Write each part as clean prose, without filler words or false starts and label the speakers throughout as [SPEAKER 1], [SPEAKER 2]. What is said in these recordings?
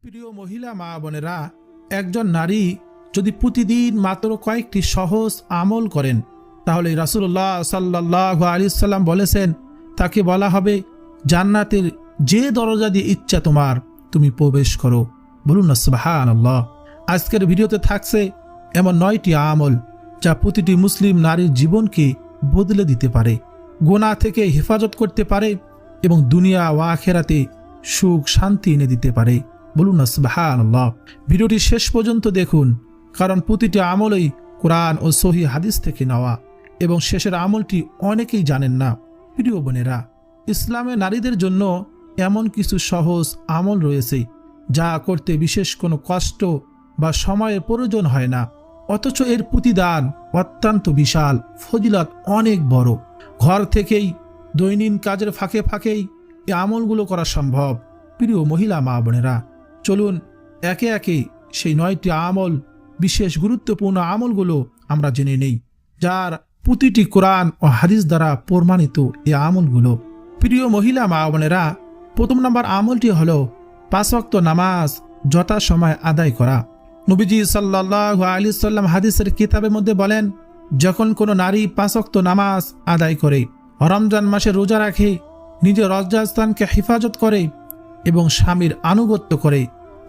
[SPEAKER 1] প্রিয় মহিলা মা বোনেরা, একজন নারী যদি প্রতিদিন মাত্র কয়েকটি সহজ আমল করেন তাহলে রাসূলুল্লাহ সাল্লাল্লাহু আলাইহি সাল্লাম বলেছেন তাকে বলা হবে জান্নাতের যে দরজা দিয়ে ইচ্ছা তোমার তুমি প্রবেশ করো। বলুন না সুবহানাল্লাহ। আজকের ভিডিওতে থাকছে এমন 9টি আমল যা প্রতিটি মুসলিম নারীর জীবনকে বদলে দিতে পারে, গুনাহ থেকে হেফাজত করতে পারে এবং দুনিয়া ও আখিরাতে সুখ শান্তি এনে দিতে পারে। বলুন না সুবহানাল্লাহ। ভিডিওটি শেষ পর্যন্ত দেখুন, কারণ প্রতিটি আমলই কোরআন ও সহিহ হাদিস থেকে নেওয়া এবং শেষের আমলটি অনেকেই জানেন না। প্রিয় বোনেরা, ইসলামে নারীদের জন্য এমন কিছু সহজ আমল রয়েছে যা করতে বিশেষ কোনো কষ্ট বা সময়ের প্রয়োজন হয় না, অথচ এর প্রতিদান অত্যন্ত বিশাল, ফজিলত অনেক বড়। ঘর থেকেই দৈনিক কাজের ফাঁকে ফাঁকেই এই আমলগুলো করা সম্ভব। প্রিয় মহিলা মা বোনেরা, চলুন একে একে সেই 9টি আমল, বিশেষ গুরুত্বপূর্ণ আমলগুলো আমরা জেনে নেই, যার প্রতিটি কোরআন ও হাদিস দ্বারা প্রমাণিত এই আমলগুলো। প্রিয় মহিলা মা বোনেরা, প্রথম নম্বর আমলটি হলো 5 ওয়াক্ত নামাজ যথাসময়ে আদায় করা। নবীজি সাল্লাল্লাহু আলাইহি সাল্লাম হাদিসের কিতাবের মধ্যে বলেন, যখন কোনো নারী 5 ওয়াক্ত নামাজ আদায় করে, রমজান মাসে রোজা রাখে, নিজের লজ্জাস্থানকে হেফাজত করে এবং স্বামীর আনুগত্য করে,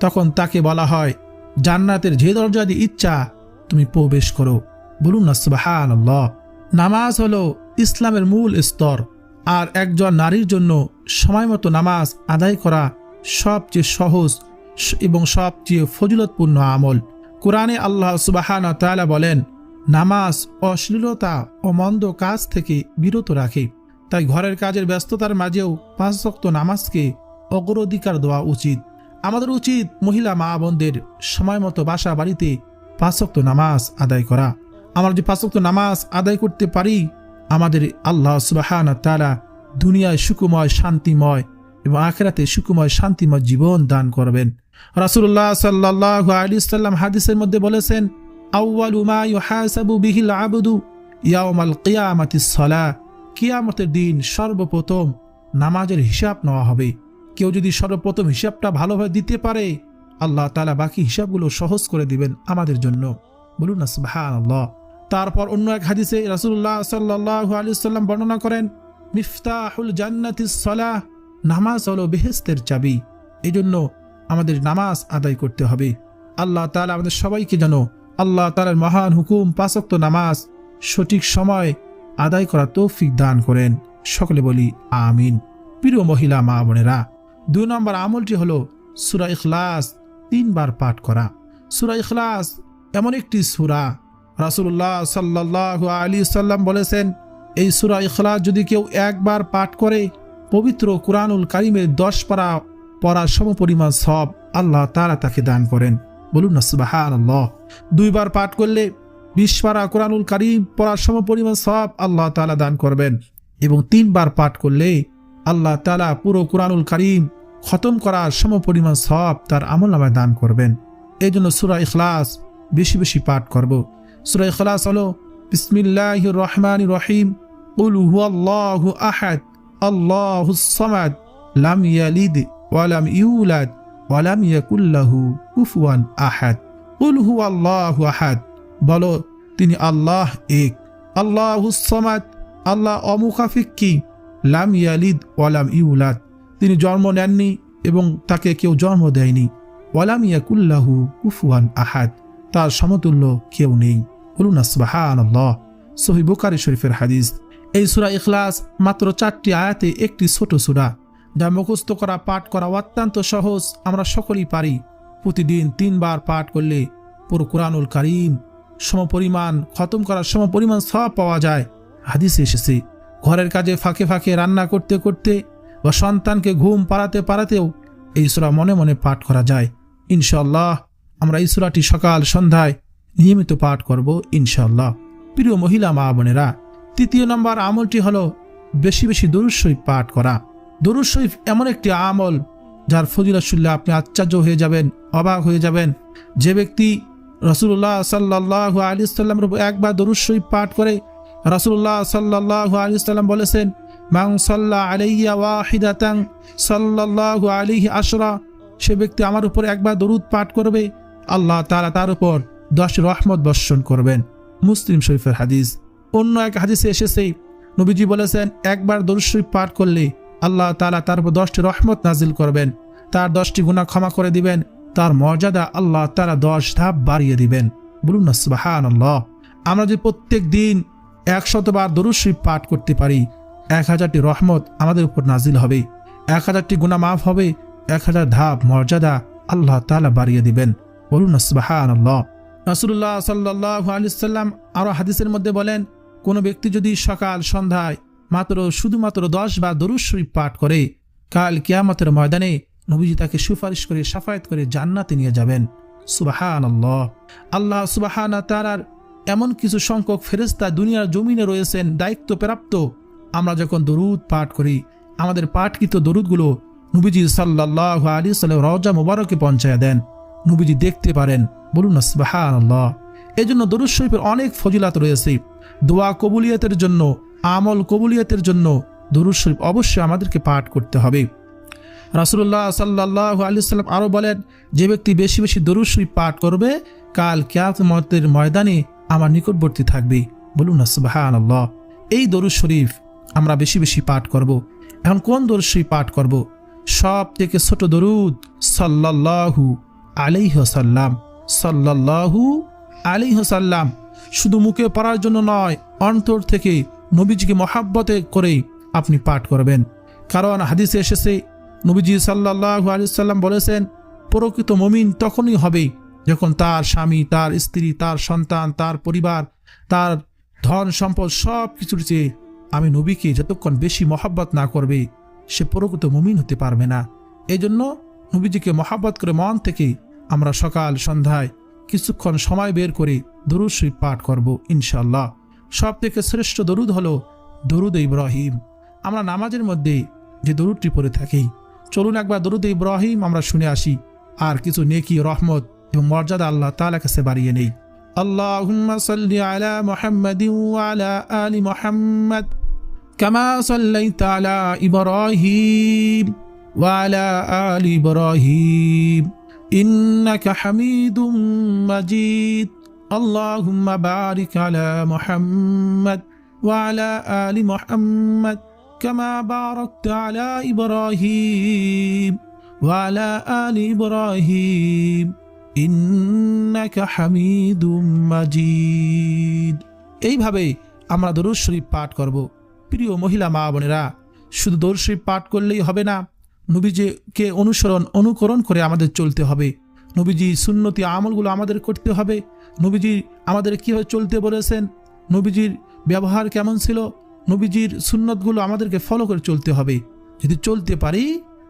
[SPEAKER 1] তখন তাকে বলা হয় জান্নাতের যে দরজা দিয়ে ইচ্ছা তুমি প্রবেশ করো। বলুন না সুবহানাল্লাহ। নামাজ হলো ইসলামের মূল স্তর, আর একজন নারীর জন্য সময়মতো নামাজ আদায় করা সবচেয়ে সহজ এবং সবচেয়ে ফজিলতপূর্ণ আমল। কোরআনে আল্লাহ সুবহানাহু ওয়া তাআলা বলেন, নামাজ অশ্লীলতা ও মন্দ কাজ থেকে বিরত রাখে। তাই ঘরের কাজের ব্যস্ততার মাঝেও 5 ওয়াক্ত নামাজকে অগ্রাধিকার দেওয়া উচিত। আমাদের উচিত মহিলা মা বোনদের সময় মতো বাসা বাড়িতে 5 ওয়াক্ত নামাজ আদায় করা। আমরা যে 5 ওয়াক্ত নামাজ আদায় করতে পারি, আমাদের আল্লাহ সুবহানাহু ওয়া তাআলা দুনিয়ায় সুখময় শান্তিময় এবং আখিরাতে সুখময় শান্তিময় জীবন দান করবেন। রাসূলুল্লাহ সাল্লাল্লাহু আলাইহি সাল্লাম হাদিসের মধ্যে বলেছেন, আউয়ালু মা ইউহাসাবু বিহিল আবদু ইয়াউমাল কিয়ামাতিস সালাহ। কিয়ামতের দিন সর্বপ্রথম নামাজের হিসাব নেওয়া হবে। কেউ যদি সর্বপ্রথম হিসাবটা ভালোভাবে দিতে পারে, আল্লাহ তাআলা বাকি হিসাবগুলো সহজ করে দিবেন আমাদের জন্য। বলুন না সুবহানাল্লাহ। তারপর অন্য এক হাদিসে রাসূলুল্লাহ সাল্লাল্লাহু আলাইহি সাল্লাম বর্ণনা করেন, মিফতাহুল জান্নাতিস সালাহ। নামাজ হলো বেহেশতের চাবি। এই জন্য আমাদের নামাজ আদায় করতে হবে। আল্লাহ তাআলা আমাদের সবাইকে যেন আল্লাহ তাআলার মহান হুকুম 5 ওয়াক্ত নামাজ সঠিক সময় আদায় করার তৌফিক দান করেন। সকলে বলি আমিন। প্রিয় মহিলা মা বোনেরা, 2 নম্বর আমলটি হলো সূরা ইখলাস 3 বার পাঠ করা। সূরা ইখলাস এমন একটি সূরা, রাসূলুল্লাহ সাল্লাল্লাহু আলাইহি সাল্লাম বলেছেন, এই সূরা ইখলাস যদি কেউ একবার পাঠ করে, পবিত্র কুরআনুল কারীমের 10 পারা পড়ার সমপরিমাণ সওয়াব আল্লাহ তাআলা তাকে দান করেন। বলুন না সুবহানাল্লাহ। 2 বার পাঠ করলে 20 পারা কুরআনুল কারীম পড়ার সমপরিমাণ সওয়াব আল্লাহ তাআলা দান করবেন, এবং 3 বার পাঠ করলে আল্লাহ তাআলা পুরো কুরআনুল কারীম খতম করার সমপরিমাণ সওয়াব তার আমলনামায় দান করবেন। এই জন্য সূরা ইখলাস বেশি বেশি পাঠ করব। সূরা ইখলাস হলো বিসমিল্লাহির রহমানির রহিম, কুল হুয়াল্লাহু আহাদ আল্লাহুস সামাদ লাম ইয়ালিদ ওয়া লাম ইউলাদ ওয়া লাম ইয়াকুল লাহু কুফুয়ান আহাদ। কুল হুয়াল্লাহু আহাদ, বলো তিনি আল্লাহ এক। আল্লাহুস সামাদ, আল্লাহ অমুখাপেক্ষী। লাম ইয়ালিদ ওয়া লাম ইউলাদ, তিনি জন্ম নেননি এবং তাকে কেউ জন্ম দেয়নি। ওয়া লাম ইয়াকুল লাহু কুফুয়ান আহাদ, তার সমতুল্য কেউ নেই। বলুন না সুবহানাল্লাহ। সহিহ বুখারী শরীফের হাদিস। এই সূরা ইখলাস মাত্র 4টি আয়াতে একটি ছোট সূরা, যা মুখস্থ করা পাঠ করা অত্যন্ত সহজ। আমরা সকলেই পারি। প্রতিদিন 3 বার পাঠ করলে পুরো কুরআনুল কারীম সমপরিমাণ খতম করার সমপরিমাণ সওয়াব পাওয়া যায়। হাদিসে এসেছে, ঘরের কাজে ফাঁকে ফাঁকে রান্না করতে করতে বা সন্তানকে ঘুম পাড়াতে পাড়াতেও এই সূরা মনে মনে পাঠ করা যায়। ইনশাআল্লাহ আমরা এই সূরাটি সকাল সন্ধ্যায় নিয়মিত পাঠ করব ইনশাআল্লাহ। প্রিয় মহিলা মা বোনেরা, 3 নম্বর আমলটি হলো বেশি বেশি দরুদ শরীফ পাঠ করা। দরুদ শরীফ এমন একটি আমল যার ফজিলত শুনলে আপনি আশ্চর্য হয়ে যাবেন, অবাক হয়ে যাবেন। যে ব্যক্তি রাসূলুল্লাহ সাল্লাল্লাহু আলাইহি সাল্লামের উপর একবার দরুদ শরীফ পাঠ করে, রাসূলুল্লাহ সাল্লাল্লাহু আলাইহি সাল্লাম বলেছেন, মান সাল্লা আলাইয়া ওয়াহিদাতান সাল্লাল্লাহু আলাইহি আশরা সে ব্যক্তি আমার উপর একবার দরুদ পাঠ করবে, আল্লাহ তাআলা তার উপর 10 রহমত বর্ষণ করবেন। মুসলিম শরীফের হাদিস। অন্য এক হাদিসে এসেছে, নবীজি বলেছেন একবার দরুদ শরীফ পাঠ করলে আল্লাহ তাআলা তার উপর 10টি রহমত নাজিল করবেন, তার 10টি গুনাহ ক্ষমা করে দিবেন, তার মর্যাদা আল্লাহ তাআলা 10 ধাপ বাড়িয়ে দিবেন। বলুন না সুবহানাল্লাহ। আমরা যদি প্রত্যেক দিন 100 বার দরুদ শরীফ পাঠ করতে পারি, 1000টি রহমত আমাদের উপর নাজিল হবে, 1000টি গুনাহ মাফ হবে, 1000 ধাপ মর্যাদা আল্লাহ তাআলা বাড়িয়ে দিবেন। বলুন না সুবহানাল্লাহ। রাসূলুল্লাহ সাল্লাল্লাহু আলাইহি ওয়াসাল্লাম আরো হাদিসের মধ্যে বলেন, কোন ব্যক্তি যদি সকাল সন্ধ্যায় শুধুমাত্র 10 বার দরুদ শরীফ পাঠ করে, কাল কিয়ামতের ময়দানে নবীজি তাকে সুপারিশ করে শাফায়াত করে জান্নাতে নিয়ে যাবেন। সুবহানাল্লাহ। আল্লাহ সুবহানাহু ওয়া তাআলার এমন কিছু সংখ্যক ফেরেশতা দুনিয়ার জমিনে রয়েছেন দায়িত্বপ্রাপ্ত। আমরা যখন দরুদ পাঠ করি, আমাদের পাঠকৃত দরুদগুলো নবীজি সাল্লাল্লাহু আলাইহি ওয়াসাল্লাম রওজা মুবারকে পৌঁছায় দেন, নবীজি দেখতে পারেন। বলুন না সুবহানাল্লাহ। এজন্য দরুদ শরীফের অনেক ফজিলত রয়েছে। দোয়া কবুলিয়তের জন্য, আমল কবুলিয়তের জন্য দরুদ শরীফ অবশ্যই আমাদেরকে পাঠ করতে হবে। রাসূলুল্লাহ সাল্লাল্লাহু আলাইহি ওয়াসাল্লাম আরো বলেন, যে ব্যক্তি বেশি বেশি দরুদ শরীফ পাঠ করবে, কাল কিয়ামতের ময়দানে আমার নিকটবর্তী থাকবে। বলুন না সুবহানাল্লাহ। এই দরুদ শরীফ আমরা বেশি বেশি পাঠ করব। এখন কোন দরুদ শরীফ পাঠ করব? সব থেকে ছোট দরুদ সাল্লাল্লাহু আলাইহি ওয়াসাল্লাম, সাল্লাল্লাহু আলাইহি ওয়াসাল্লাম। শুধু মুখে পড়ার জন্য নয়, অন্তর থেকে নবীজিকে মহাব্বতে করে আপনি পাঠ করবেন। কারণ হাদিসে এসেছে, নবীজি সাল্লাল্লাহু আলাইহি ওয়াসাল্লাম বলেছেন, প্রকৃত মুমিন তখনই হবে যখন তার স্বামী, তার স্ত্রী, তার সন্তান, তার পরিবার, তার ধন সম্পদ সব কিছুর চেয়ে আমি নবীকে যতক্ষণ বেশি মহাব্বত না করবে, সে প্রকৃত মুমিন হতে পারবে না। এই জন্য নবীজিকে মহাব্বত করে মন থেকে আমরা সকাল সন্ধ্যায় কিছুক্ষণ সময় বের করে দরুদ শরীফ পাঠ করব ইনশাআল্লাহ। সব থেকে শ্রেষ্ঠ দরুদ হলো দরুদ ইব্রাহিম। আমরা নামাজের মধ্যে যে দরুদটি পড়ে থাকি, চলুন একবার দরুদ ইব্রাহিম আমরা শুনে আসি, আর কিছু নেকি, রহমত এবং মর্যাদা আল্লাহ তাআলার কাছে বাড়িয়ে নেই। আল্লাহুম্মা সাল্লি আলা মুহাম্মাদিন ওয়া আলা আলি মুহাম্মাদ কামা সাল্লাইতা আলা ইব্রাহিম ওয়া আলা আলি ইব্রাহিম ইন্নাকা হামিদুম মাজিদ। আল্লাহুম্মা বারিক আলা মুহাম্মাদ ওয়া আলা আলি মুহাম্মাদ কামা বারাকতা আলা ইব্রাহিম ওয়া আলা আলি ইব্রাহিম ইন্নাকা হামিদুম মাজিদ। এইভাবে আমরা দরুদ শরীফ পাঠ করব। প্রিয় মহিলা মা বোনেরা, শুধু দরুদ শরীফ পাঠ করলেই হবে না, নবীজিকে অনুকরণ করে আমাদের চলতে হবে। নবীজি সুন্নতি আমলগুলো আমাদের করতে হবে। নবীজি আমাদের কীভাবে চলতে বলেছেন, নবীজির ব্যবহার কেমন ছিল, নবীজির সুন্নতগুলো আমাদেরকে ফলো করে চলতে হবে। যদি চলতে পারি,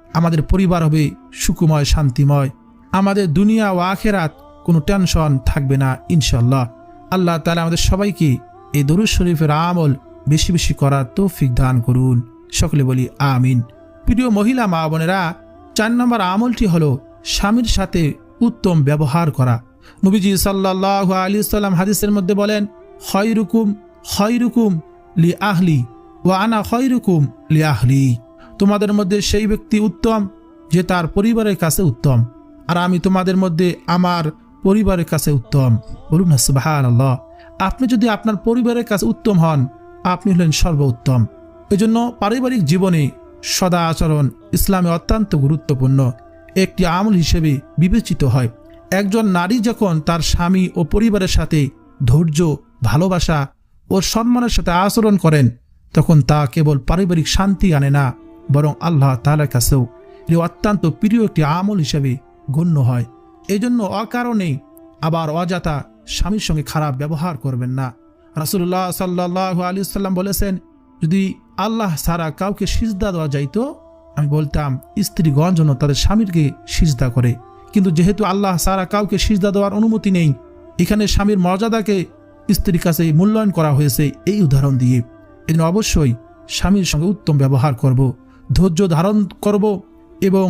[SPEAKER 1] আমাদের পরিবার হবে সুখময়, শান্তিময়, আমাদের দুনিয়া ও আখেরাত কোনো টেনশন থাকবে না ইনশাআল্লাহ। আল্লাহ তাআলা আমাদের সবাইকে এই দরুদ শরীফের আমল বেশি বেশি করার তৌফিক দান করুন। সকলে বলি আমিন। প্রিয় মহিলা মা বোনেরা, 4 নম্বর আমলটি হলো স্বামীর সাথে উত্তম ব্যবহার করা। নবীজি সাল্লাল্লাহু আলাইহি ওয়াসাল্লাম হাদিসের মধ্যে বলেন, খয়রুকুম লি আহলি ওয়া আনা খয়রুকুম লি আহলি। তোমাদের মধ্যে সেই ব্যক্তি উত্তম যে তার পরিবারের কাছে উত্তম, আর আমি তোমাদের মধ্যে আমার পরিবারের কাছে উত্তম। বলুন না সুবহানাল্লাহ। আপনি যদি আপনার পরিবারের কাছে উত্তম হন, আপনি হলেন সর্বোত্তম। এজন্য পারিবারিক জীবনে সদা আচরণ ইসলামে অত্যন্ত গুরুত্বপূর্ণ একটি আমল হিসেবে বিবেচিত হয়। একজন নারী যখন তার স্বামী ও পরিবারের সাথে ধৈর্য, ভালোবাসা ও সম্মানের সাথে আচরণ করেন, তখন তা কেবল পারিবারিক শান্তি আনে না, বরং আল্লাহ তাআলার কাছেও এটি অত্যন্ত প্রিয় একটি আমল হিসেবে গণ্য হয়। এই জন্য অকারণে আবার অযথা স্বামীর সঙ্গে খারাপ ব্যবহার করবেন না। রাসূলুল্লাহ সাল্লাল্লাহু আলাইহি ওয়াসাল্লাম বলেছেন, যদি আল্লাহ ছাড়া কাউকে সিজদা দেওয়া যাইতো, আমি বলতাম স্ত্রীগণ যেন তাদের স্বামীকে সিজদা করে। কিন্তু যেহেতু আল্লাহ ছাড়া কাউকে সিজদা দেওয়ার অনুমতি নেই, এখানে স্বামীর মর্যাদাকে স্ত্রীর কাছে মূল্যায়ন করা হয়েছে এই উদাহরণ দিয়ে। এজন্য অবশ্যই স্বামীর সঙ্গে উত্তম ব্যবহার করব, ধৈর্য ধারণ করব এবং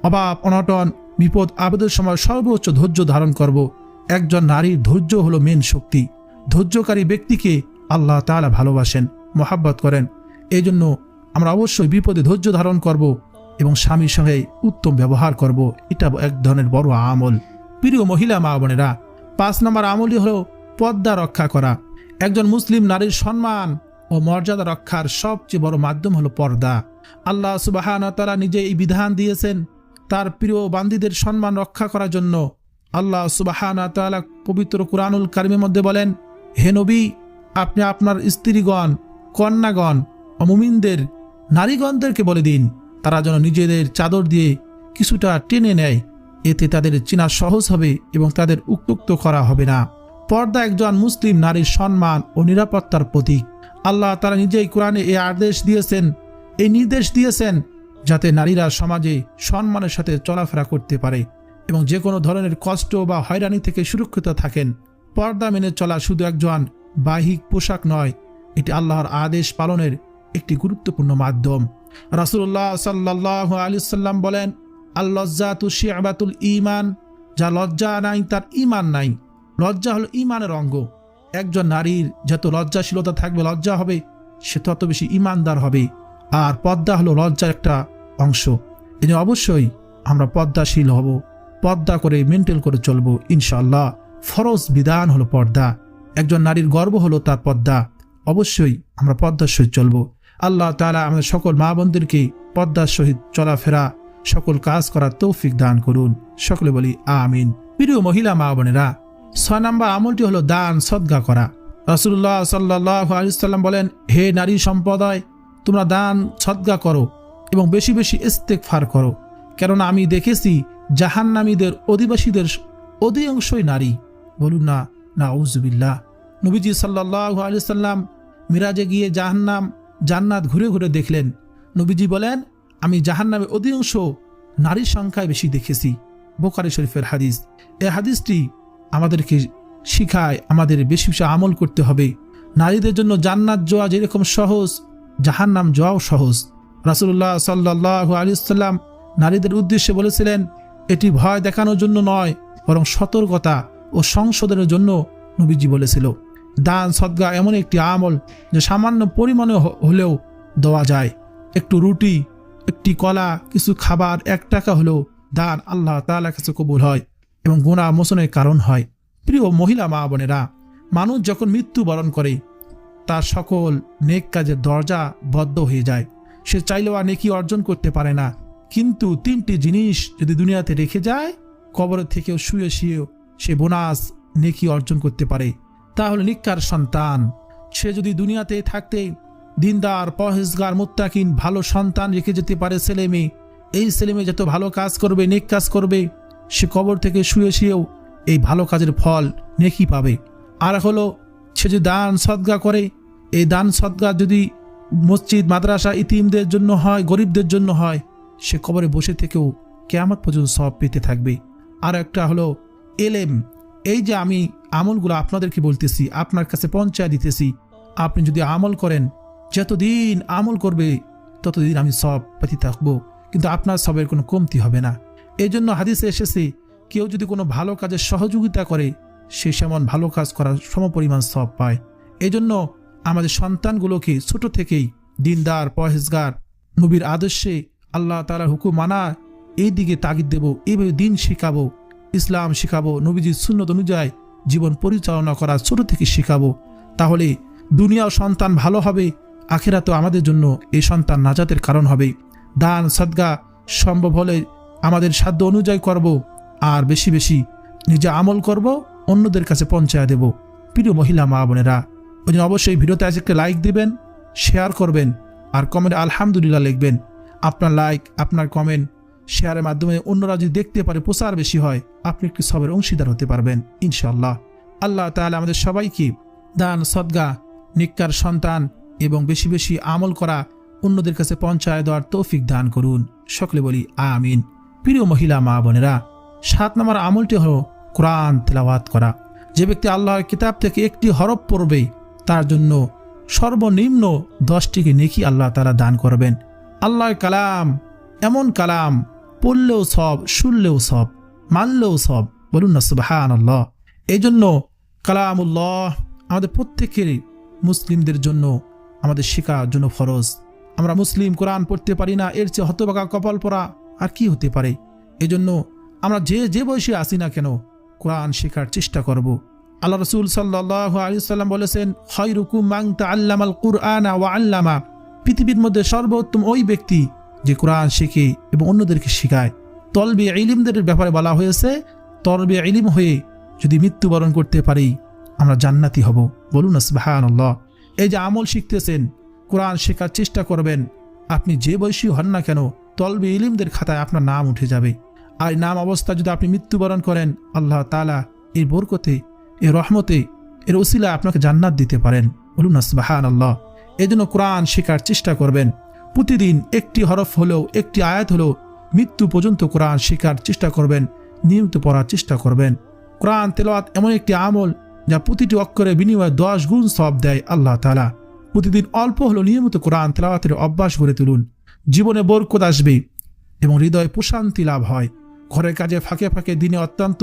[SPEAKER 1] অভাব অনটন বিপদ আপদের সময় সর্বোচ্চ ধৈর্য ধারণ করব। একজন নারীর ধৈর্য হলো মেন শক্তি। ধৈর্যকারী ব্যক্তিকে আল্লাহ তাআলা ভালোবাসেন, মহাব্বত করেন। এই জন্য আমরা অবশ্যই বিপদে ধৈর্য ধারণ করব এবং স্বামীর সঙ্গে উত্তম ব্যবহার করব, এটা এক ধরনের বড় আমল। প্রিয় মহিলা মা বোনেরা, 5 নম্বর আমলই হলো পর্দা রক্ষা করা। একজন মুসলিম নারীর সম্মান ও মর্যাদা রক্ষার সবচেয়ে বড় মাধ্যম হলো পর্দা। আল্লাহ সুবহানাহু ওয়া তাআলা নিজে এই বিধান দিয়েছেন তার প্রিয় বান্দীদের সম্মান রক্ষা করার জন্য। আল্লাহ সুবহানাহু ওয়া তাআলা পবিত্র কুরআনুল কারীমের মধ্যে বলেন, হে নবী, আপনি আপনার স্ত্রীগণ, কন্যাগণ ও মুমিনদের নারীগণদেরকে বলে দিন তারা যেন নিজেদের চাদর দিয়ে কিছুটা টেনে নেয়, এতে তাদের চেনা সহজ হবে এবং তাদের উত্ত্যক্ত করা হবে না। পর্দা একজন মুসলিম নারীর সম্মান ও নিরাপত্তার প্রতীক। আল্লাহ তাআলা নিজেই কোরআনে এই আদেশ দিয়েছেন, এই নির্দেশ দিয়েছেন যাতে নারীরা সমাজে সম্মানের সাথে চলাফেরা করতে পারে এবং যে কোনো ধরনের কষ্ট বা হয়রানি থেকে সুরক্ষিত থাকেন। পর্দা মেনে চলা শুধু একজন বাহ্যিক পোশাক নয়, এটি আল্লাহর আদেশ পালনের একটি গুরুত্বপূর্ণ মাধ্যম। রাসূলুল্লাহ সাল্লাল্লাহু আলাইহি ওয়াসাল্লাম বলেন, আল-লজ্জাতু শি'বাতুল ঈমান, যা লজ্জা নাই তার ঈমান নাই। লজ্জা হলো ঈমানের অঙ্গ। একজন নারীর যত লজ্জাশীলতা থাকবে, লজ্জা হবে, সে তত বেশি ঈমানদার হবে। আর পর্দা হলো লজ্জার একটা অংশ। এনে অবশ্যই আমরা পর্দাশীল হব, পর্দা করে মেনটেন করে চলবো ইনশাআল্লাহ। ফরজ বিধান হলো পর্দা। একজন নারীর গর্ব হলো তার পর্দা। অবশ্যই আমরা পর্দার সহিত চলবো। আল্লাহ তাআলা আমাদের সকল মা বোনদেরকে পর্দার সহিত চলাফেরা, সকল কাজ করার তৌফিক দান করুন। সকলে বলি আমিন। প্রিয় মহিলা মা বোনেরা, 6 নম্বর আমলটি হলো দান সদকা করা। রাসূলুল্লাহ সাল্লাল্লাহু আলাইহি ওয়াসাল্লাম বলেন, হে নারী সম্প্রদায়, তোমরা দান সদকা করো এবং বেশি বেশি ইস্তেগফার করো, কেননা আমি দেখেছি জাহান্নামীদের অধিবাসীদের অধিকাংশই নারী। বলুন না নাউযুবিল্লাহ। নবীজি সাল্লাল্লাহু আলাইহি ওয়াসাল্লাম মিরাজে গিয়ে জান্নাত ঘুরে ঘুরে দেখলেন। নবীজি বলেন, আমি জাহান্নামে অধিকাংশ নারীর সংখ্যায় বেশি দেখেছি। বুখারী শরীফের হাদিস। এই হাদিসটি আমাদেরকে শিখায় আমাদের বেশি বেশি আমল করতে হবে। নারীদের জন্য জান্নাত যাওয়া যেরকম সহজ, জাহান্নাম যাওয়াও সহজ। রাসূলুল্লাহ সাল্লাল্লাহু আলাইহি ওয়াসাল্লাম নারীদের উদ্দেশ্যে বলেছিলেন, এটি ভয় দেখানোর জন্য নয়, বরং সতর্কতা ও সংশোধনের জন্য নবীজি বলেছিল। দান সদকা এমন একটি আমল যে সামান্য পরিমাণে হলেও দেওয়া যায়। একটু রুটি, একটি কলা, কিছু খাবার, 1 টাকা হলেও দান আল্লাহ তাআলার কাছে কবুল হয় এবং গুনাহ মোচনের কারণ হয়। প্রিয় মহিলা মা বোনেরা, মানুষ যখন মৃত্যুবরণ করে তার সকল নেক কাজের দরজা বদ্ধ হয়ে যায়। সে চাইলেও আর নেকি অর্জন করতে পারে না। কিন্তু 3টি জিনিস যদি দুনিয়াতে রেখে যায়, কবরের থেকেও শুয়ে শুয়েও সে বোনাস নেকি অর্জন করতে পারে। তাহলে নিকার সন্তান। সে যদি দুনিয়াতে থাকতে দিনদার, পরহেজগার, মুত্তাকিন ভালো সন্তান রেখে যেতে পারে, ছেলে মেয়ে, এই ছেলে মেয়ে যত ভালো কাজ করবে, নেক কাজ করবে, সে কবর থেকে শুয়ে শুয়েও এই ভালো কাজের ফল নেকি পাবে। আর হলো সে যদি দান সদকা করে, এই দান সদকা যদি মসজিদ, মাদ্রাসা, ইতিমদের জন্য হয়, গরিবদের জন্য হয়, সে কবরে বসে থেকেও কিয়ামত পর্যন্ত সওয়াব পেতে থাকবে। আর একটা হলো এলেম। এই যে আমি আমলগুলো আপনাদেরকে বলতেছি, আপনার কাছে পৌঁছায় দিতেছি, আপনি যদি আমল করেন, যতদিন আমল করবে ততদিন আমি সওয়াব পেতে থাকবো, কিন্তু আপনার সওয়াবের কোনো কমতি হবে না। এই জন্য হাদিসে এসেছে, কেউ যদি কোনো ভালো কাজের সহযোগিতা করে, সে সেমন ভালো কাজ করার সমপরিমাণ সওয়াব পায়। এই জন্য আমাদের সন্তানগুলোকে ছোট থেকেই দিনদার, পরহেজগার, নবীর আদর্শে আল্লাহ তাআলার হুকুম মানা, এই দিকে তাগিদ দেব, এইভাবে দিন শেখাবো, ইসলাম শেখাবো, নবীজির সুন্নত অনুযায়ী জীবন পরিচালনা করা ছোট থেকে শেখাবো। তাহলে দুনিয়াও সন্তান ভালো হবে, আখিরাতেও আমাদের জন্য এই সন্তান নাজাতের কারণ হবে। দান সদকা সম্ভব হলে আমাদের সাধ্য অনুযায়ী করব, আর বেশি বেশি নিজে আমল করব, অন্যদের কাছে পৌঁছায় দেব। প্রিয় মহিলা মা বোনেরা, ওই জন্য অবশ্যই ভিডিওতে আজ একটা লাইক দিবেন, শেয়ার করবেন, আর কমেন্টে আলহামদুলিল্লাহ লিখবেন। আপনার লাইক, আপনার কমেন্ট, শেয়ারের মাধ্যমে অন্যরা যদি দেখতে পারে, প্রচার বেশি হয়, আপনি একটু সবের অংশীদার হতে পারবেন ইনশাআল্লাহ। আল্লাহ তাআলা আমাদের সবাইকে দান সদকা, নিকার সন্তান এবং বেশি বেশি আমল করা, অন্যদের কাছে পৌঁছায় দেওয়ার তৌফিক দান করুন। সকলে বলি আমিন। প্রিয় মহিলা মা বোনেরা, 7 নম্বর আমলটি হলো কোরআন তেলাওয়াত করা। যে ব্যক্তি আল্লাহর কিতাব থেকে একটি হরফ পড়বে, তার জন্য সর্বনিম্ন 10টি নেকি আল্লাহ তাআলা দান করবেন। আল্লাহর কালাম এমন কালাম, পড়লেও সব, শুনলেও সব, মানলেও সব। বলুন না সুবহানাল্লাহ। এই জন্য কালামুল্লাহ আমাদের প্রত্যেকের মুসলিমদের জন্য, আমাদের শেখার জন্য ফরজ। আমরা মুসলিম, কোরআন পড়তে পারি না, এর চেয়ে হতভাগা কপাল পরা আর কি হতে পারে। এজন্য আমরা যে বয়সে আসি না কেন কোরআন শেখার চেষ্টা করব। আল্লাহ রাসূল সাল্লাল্লাহু আলাইহি ওয়াসাল্লাম বলেছেন, খায়রুকুম মান তাআল্লামাল কুরআনা ওয়া আল্লামা। পৃথিবীর মধ্যে সর্বোত্তম ওই ব্যক্তি যে কোরআন শেখে এবং অন্যদেরকে শেখায়। তলবে ইলমদের ব্যাপারে বলা হয়েছে, তলবে ইলম হয়ে যদি মৃত্যুবরণ করতে পারি আমরা জান্নাতি হব। বলুন সুবহানাল্লাহ। এই যে আমল শিখতেছেন, কোরআন শেখার চেষ্টা করবেন, আপনি যে বয়সী হন না কেন তলবে ইলমদের খাতায় আপনার নাম উঠে যাবে। আর নাম অবস্থা যদি আপনি মৃত্যুবরণ করেন, আল্লাহ তাআলা এর বরকতে, এর রহমতে, এর ওসিলা আপনাকে জান্নাত দিতে পারেন। বলুন সুবহানাল্লাহ। এই জন্য কোরআন শেখার চেষ্টা করবেন। প্রতিদিন একটি হরফ হলেও, একটি আয়াত হলেও মৃত্যু পর্যন্ত কোরআন শেখার চেষ্টা করবেন, নিয়মিত পড়ার চেষ্টা করবেন। কোরআন তেলাওয়াত এমন একটি আমল যা প্রতিটি অক্ষরের বিনিময়ে 10 গুণ সওয়াব দেয় আল্লাহ তাআলা। প্রতিদিন অল্প হলেও নিয়মিত কোরআন তেলাওয়াতের অভ্যাস গড়ে তুলুন। জীবনে বরকত আসবে এবং হৃদয়ে প্রশান্তি লাভ হয়। ঘরের কাজে ফাঁকে ফাঁকে দিনে অত্যন্ত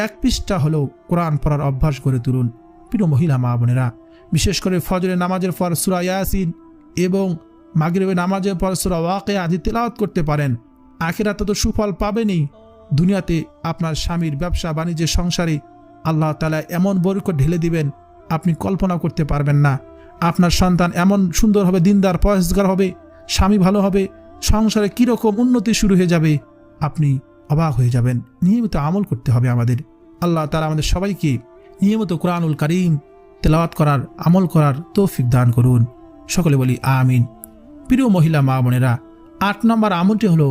[SPEAKER 1] 1 পৃষ্ঠা হলেও কোরআন পড়ার অভ্যাস গড়ে তুলুন। প্রিয় মহিলা মা বোনেরা, বিশেষ করে ফজরের নামাজের পর সূরা ইয়াসিন এবং মাগরিবের নামাজের পর সূরা ওয়াকিয়া আদি তেলাওয়াত করতে পারেন। আখিরাতে তো সুফল পাবেনই, দুনিয়াতে আপনার স্বামীর ব্যবসা বাণিজ্যের সংসারে আল্লাহ তাআলা এমন বরকত ঢেলে দিবেন আপনি কল্পনা করতে পারবেন না। আপনার সন্তান এমন সুন্দর হবে, দিনদার পরহেজগার হবে, স্বামী ভালো হবে, সংসারে কীরকম উন্নতি শুরু হয়ে যাবে আপনি অবাক হয়ে যাবেন। নিয়মিত আমল করতে হবে আমাদের। আল্লাহ তাআলা আমাদের সবাইকে নিয়মিত কোরআনুল কারীম তেলাওয়াত করার, আমল করার তৌফিক দান করুন। সকলে বলি আমিন। প্রিয় মহিলা মা বোনেরা, 8 নম্বর আমলটি হলো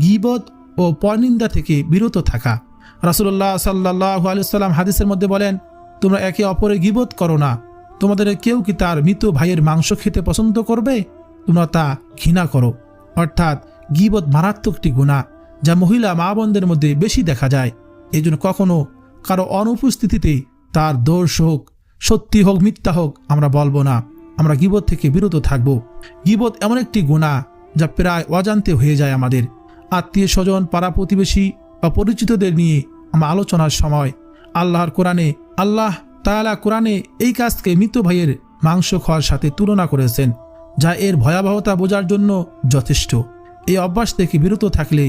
[SPEAKER 1] গীবত ও পরনিন্দা থেকে বিরত থাকা। রাসূলুল্লাহ সাল্লাল্লাহু আলাইহি ওয়াসাল্লাম হাদিসের মধ্যে বলেন, তোমরা একে অপরের গীবত করো না। তোমাদের কেউ কি তার মৃত ভাইয়ের মাংস খেতে পছন্দ করবে? তোমরা তা ঘৃণা করো। অর্থাৎ গীবত মারাত্মক একটি গুনাহ যা মহিলা মা বোনদের মধ্যে বেশি দেখা যায়। এই জন্য কখনো কারো অনুপস্থিতিতে তার দোষ হোক, সত্যি হোক, মিথ্যা হোক, আমরা বলবো না। আমরা গীবত থেকে বিরত থাকব। গীবত এমন একটি গুনাহ যা প্রায় অজান্তে হয়ে যায় আমাদের। আত্মীয় স্বজন, পাড়া প্রতিবেশী বা পরিচিতদের নিয়ে আমরা আলোচনার সময় আল্লাহ তাআলা কোরআনে এই কাজকে মৃত ভাইয়ের মাংস খাওয়ার সাথে তুলনা করেছেন, যা এর ভয়াবহতা বোঝার জন্য যথেষ্ট। এই অভ্যাস থেকে বিরত থাকলে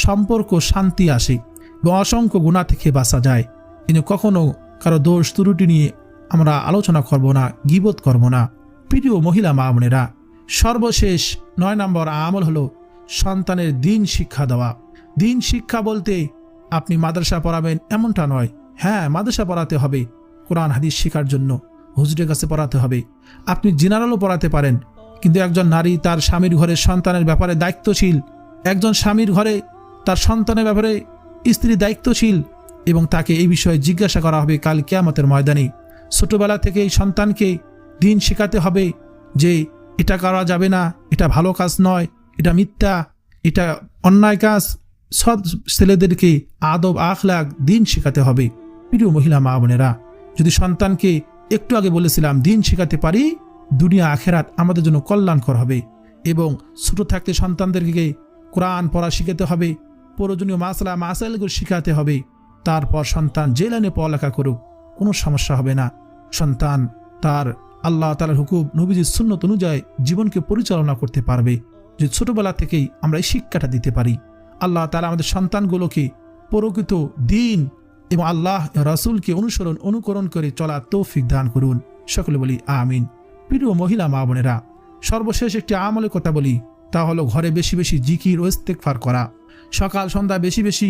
[SPEAKER 1] সম্পর্ক শান্তি আসে এবং অসংখ্য গুনাহ থেকে বাঁচা যায়। কিন্তু কখনো কারো দোষ ত্রুটি নিয়ে আমরা আলোচনা করব না, গীবত করব না। প্রিয় মহিলা মা বোনেরা, সর্বশেষ 9 নম্বর আমল হলো সন্তানের দিন শিক্ষা দেওয়া। দিন শিক্ষা বলতে আপনি মাদ্রাসা পড়াবেন এমনটা নয়। হ্যাঁ, মাদ্রাসা পড়াতে হবে, কোরআন হাদিস শেখার জন্য হুজুরের কাছে পড়াতে হবে। আপনি জেনারেলও পড়াতে পারেন, কিন্তু একজন নারী তার স্বামীর ঘরে সন্তানের ব্যাপারে দায়িত্বশীল। একজন স্বামীর ঘরে তার সন্তানের ব্যাপারে স্ত্রী দায়িত্বশীল এবং তাকে এই বিষয়ে জিজ্ঞাসা করা হবে কাল কিয়ামতের ময়দানে। ছোটবেলা থেকে এই সন্তানকে দিন শেখাতে হবে যে এটা করা যাবে না, এটা ভালো কাজ নয়, এটা মিথ্যা, এটা অন্যায় কাজ। সৎ ছেলেদেরকে আদব আখলাক দিন শেখাতে হবে। প্রিয় মহিলা মা বোনেরা, যদি সন্তানকে একটু আগে বলেছিলাম দিন শেখাতে পারি, দুনিয়া আখেরাত আমাদের জন্য কল্যাণকর হবে। এবং ছোট থাকতে সন্তানদেরকে কোরআন পড়া শিখাতে হবে, প্রয়োজনীয় মাসাইলগুলো শিখাতে হবে। তারপর সন্তান যে লাইনে পড়ালেখা করুক কোনো সমস্যা হবে না। সন্তান তার আল্লাহ তাআলার হুকুম, নবীজির সুন্নত অনুযায়ী জীবনকে পরিচালনা করতে পারবে যদি ছোটবেলা থেকেই আমরা এই শিক্ষাটা দিতে পারি। আল্লাহ তাআলা আমাদের সন্তানগুলোকে প্রকৃত দিন এবং আল্লাহ রাসূলকে অনুকরণ করে চলার তৌফিক দান করুন। সকলে বলি আমিন। প্রিয় মহিলা মা বোনেরা, সর্বশেষ একটি আমলের কথা বলি, তা হলো ঘরে বেশি বেশি জিকির ও ইস্তেগফার করা। সকাল সন্ধ্যা বেশি বেশি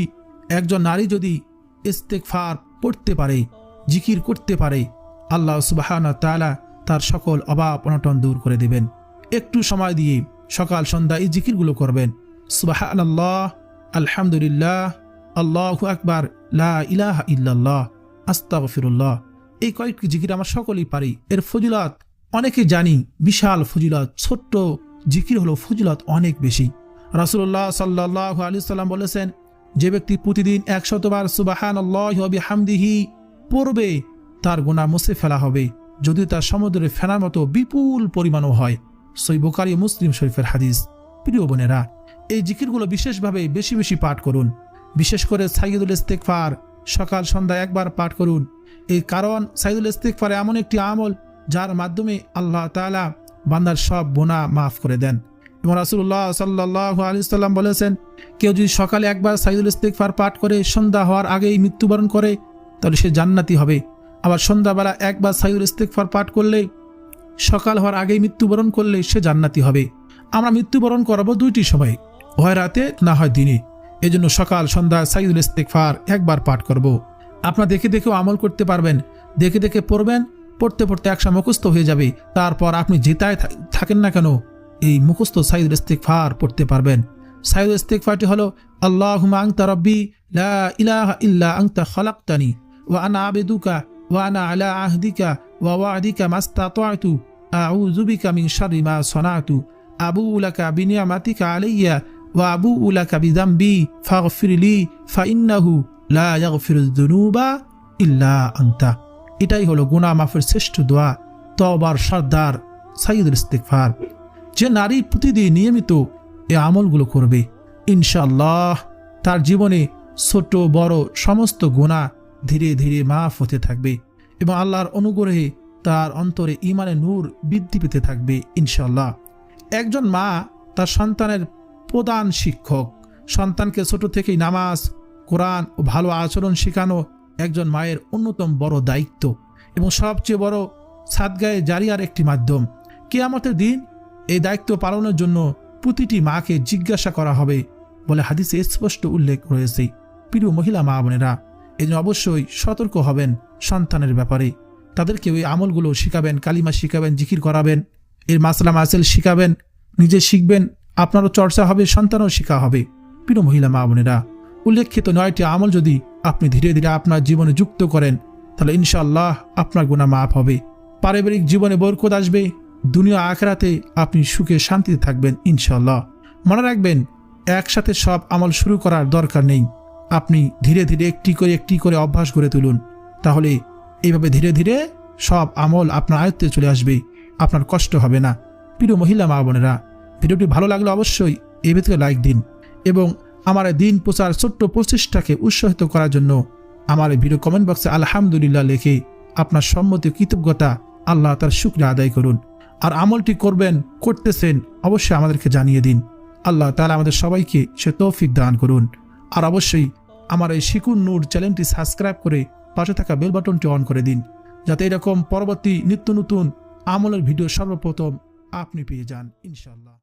[SPEAKER 1] একজন নারী যদি ইস্তেগফার পড়তে পারে, জিকির করতে পারে, আল্লাহ সুবহানাহু ওয়া তাআলা তার সকল অভাব অনটন দূর করে দেবেন। একটু সময় দিয়ে সকাল সন্ধ্যা এই জিকিরগুলো করবেন। সুবহানাল্লাহ, আলহামদুলিল্লাহ, আল্লাহু আকবার, লা ইলাহা ইল্লাল্লাহ, আস্তাগফিরুল্লাহ। এই কয়েকটি জিকির আমরা সকলেই পারি। এর ফজিলত অনেকে জানি, বিশাল ফজিলত। ছোট্ট জিকির হলো ফজিলত অনেক বেশি। রাসূলুল্লাহ সাল্লাল্লাহু আলাইহি ওয়াসাল্লাম বলেছেন, যে ব্যক্তি প্রতিদিন 100 বার সুবহানাল্লাহি ওয়া বিহামদিহি পড়বে তার গুনাহ মুছে ফেলা হবে, যদি তার সমুদ্রে ফেনার মতো বিপুল পরিমাণও হয়। সহিহ বুখারী ও মুসলিম শরীফের হাদিস। প্রিয় বোনেরা, এই জিকিরগুলো বিশেষভাবে বেশি বেশি পাঠ করুন। বিশেষ করে সাইয়্যিদুল ইস্তেগফার সকাল সন্ধ্যা একবার পাঠ করুন। এই কারণ সাইয়্যিদুল ইস্তেগফার এমন একটি আমল যার মাধ্যমে আল্লাহ তাআলা বান্দার সব গুনাহ মাফ করে দেন এবং রাসূলুল্লাহ সাল্লাল্লাহু আলাইহি সাল্লাম বলেছেন, কেউ যদি সকালে একবার সাইয়দুল ইস্তিগফার পাঠ করে সন্ধ্যা হওয়ার আগেই মৃত্যুবরণ করে তাহলে সে জান্নাতি হবে। আবার সন্ধ্যাবেলা একবার সাইয়দুল ইস্তিগফার পাঠ করলে সকাল হওয়ার আগেই মৃত্যুবরণ করলে সে জান্নাতি হবে। আমরা মৃত্যুবরণ করাবো দুইটি সময়, হয় রাতে না হয় দিনে। এজন্য সকাল সন্ধ্যা সাইয়দুল ইস্তিগফার একবার পাঠ করব। আপনারা দেখে দেখেও আমল করতে পারবেন, দেখে দেখে পড়বেন, পড়তে পড়তে একসময় মুখস্থ হয়ে যাবে। তারপর আপনি যেটায় থাকেন না কেন এই মুখস্থ সাইয়দুল ইস্তিগফার পড়তে পারবেন। সাইয়দুল ইস্তিগফারটি হলো আল্লাহুম্মা আনতা রাব্বি লা ইলাহা ইল্লা আনতা খালাকতানি ওয়া আনা আবদুকা ওয়া আনা আলা আহদিকা ওয়া ওয়া'দিকা মাস্তাতা'তু আউযু বিকা মিন শাররি মা সানা'তু আবুউ লাকা বিনি'মাতিকা আলাইয়া ওয়া আবুউ লাকা বিযামবি ফাগফিরলি ফাইন্নাহু লা ইয়াগফিরুয যুনুবা ইল্লা আনতা। এটাই হলো গুনাহ মাফের শ্রেষ্ঠ দোয়া, তওবার সরদার সাইয়দুল ইস্তিগফার। যে নারী প্রতিদিন নিয়মিত এই আমলগুলো করবে ইনশাআল্লাহ তার জীবনে ছোট বড় সমস্ত গুনাহ ধীরে ধীরে মাফ হতে থাকবে এবং আল্লাহর অনুগ্রহে তার অন্তরে ঈমানের নূর বৃদ্ধি পেতে থাকবে ইনশাআল্লাহ। একজন মা তার সন্তানের প্রধান শিক্ষক। সন্তানকে ছোট থেকেই নামাজ, কোরআন ও ভালো আচরণ শেখানো একজন মায়ের অন্যতম বড় দায়িত্ব এবং সবচেয়ে বড় সাদগায়ে জারিয়ার একটি মাধ্যম। কিয়ামতের দিন এই দায়িত্ব পালনের জন্য প্রতিটি মাকে জিজ্ঞাসা করা হবে বলে হাদিসে স্পষ্ট উল্লেখ রয়েছে। প্রিয় মহিলা মা বোনেরা, এই জন্য অবশ্যই সতর্ক হবেন সন্তানের ব্যাপারে। তাদেরকে ওই আমলগুলো শিখাবেন, কালিমা শিখাবেন, জিকির করাবেন, এর মাসলা মাসেল শিখাবেন, নিজে শিখবেন, আপনারও চর্চা হবে, সন্তানও শিখা হবে। প্রিয় মহিলা মা বোনেরা, উল্লেখিত 9টি আমল যদি আপনি ধীরে ধীরে আপনার জীবনে যুক্ত করেন তাহলে ইনশাআল্লাহ আপনার গুনাহ মাফ হবে, পারিবারিক জীবনে বরকত আসবে, দুনিয়া আখিরাতে আপনি সুখে শান্তিতে থাকবেন ইনশাআল্লাহ। মনে রাখবেন, একসাথে সব আমল শুরু করার দরকার নেই। আপনি ধীরে ধীরে একটি করে অভ্যাস গড়ে তুলুন, তাহলে এইভাবে ধীরে ধীরে সব আমল আপনার আয়ত্তে চলে আসবে, আপনার কষ্ট হবে না। প্রিয় মহিলা মা বোনেরা, ভিডিওটি ভালো লাগলে অবশ্যই এই ভিডিওতে লাইক দিন এবং আমার দিন প্রচার ছোট্ট প্রচেষ্টাকে উৎসাহিত করার জন্য আমার এই ভিডিও কমেন্ট বক্সে আলহামদুলিল্লাহ লিখে আপনার সম্মতি কৃতজ্ঞতা আল্লাহ তার শুকরিয়া আদায় করুন। আর আমলটি করতেছেন অবশ্যই আমাদেরকে জানিয়ে দিন। আল্লাহ তাআলা আমাদের সবাইকে সে তৌফিক দান করুন। আর অবশ্যই আমার এই শিকুন নূর চ্যানেলটি সাবস্ক্রাইব করে পাশে থাকা বেল বাটনটি অন করে দিন, যাতে এরকম পরবর্তী নিত্য নতুন আমলের ভিডিও সর্বপ্রথম আপনি পেয়ে যান ইনশাআল্লাহ।